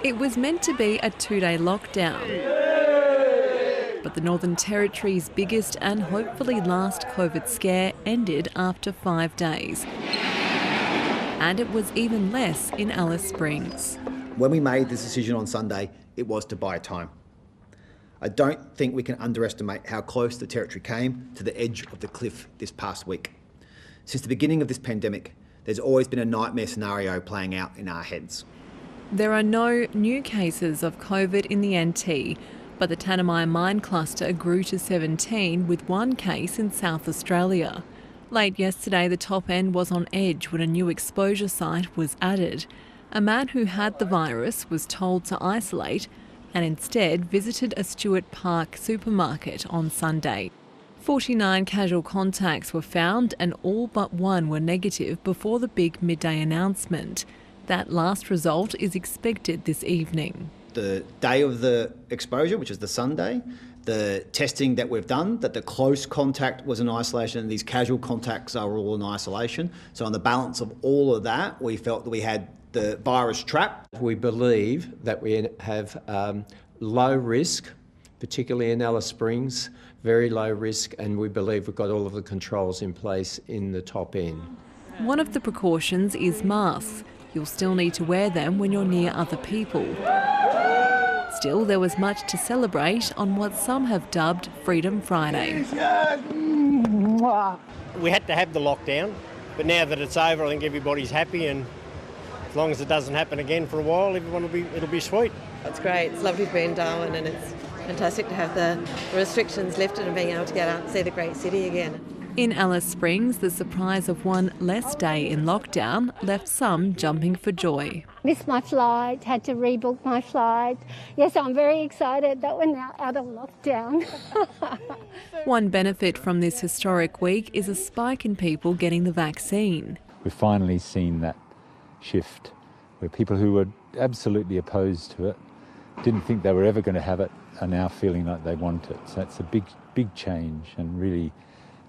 It was meant to be a 2-day lockdown, but the Northern Territory's biggest and hopefully last COVID scare ended after 5 days. And it was even less in Alice Springs. When we made this decision on Sunday, it was to buy time. I don't think we can underestimate how close the Territory came to the edge of the cliff this past week. Since the beginning of this pandemic, there's always been a nightmare scenario playing out in our heads. There are no new cases of COVID in the NT, but the Tanami mine cluster grew to 17 with one case in South Australia. Late yesterday, the top end was on edge when a new exposure site was added. A man who had the virus was told to isolate and instead visited a Stewart Park supermarket on Sunday. 49 casual contacts were found and all but one were negative before the big midday announcement. That last result is expected this evening. The day of the exposure, which is the Sunday, the testing that we've done, that the close contact was in isolation and these casual contacts are all in isolation. So on the balance of all of that, we felt that we had the virus trapped. We believe that we have low risk, particularly in Alice Springs, very low risk, and we believe we've got all of the controls in place in the top end. One of the precautions is masks. You'll still need to wear them when you're near other people. Still, there was much to celebrate on what some have dubbed Freedom Friday. We had to have the lockdown, but now that it's over, I think everybody's happy, and as long as it doesn't happen again for a while, it'll be sweet. It's great. It's lovely to be in Darwin, and it's fantastic to have the restrictions lifted and being able to get out and see the great city again. In Alice Springs, the surprise of one less day in lockdown left some jumping for joy. Missed my flight, had to rebook my flight. Yes, I'm very excited that we're now out of lockdown. One benefit from this historic week is a spike in people getting the vaccine. We've finally seen that shift where people who were absolutely opposed to it, didn't think they were ever going to have it, are now feeling like they want it. So it's a big change, and really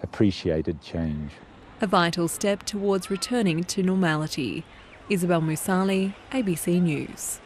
appreciated change. A vital step towards returning to normality. Isabel Moussalli, ABC News.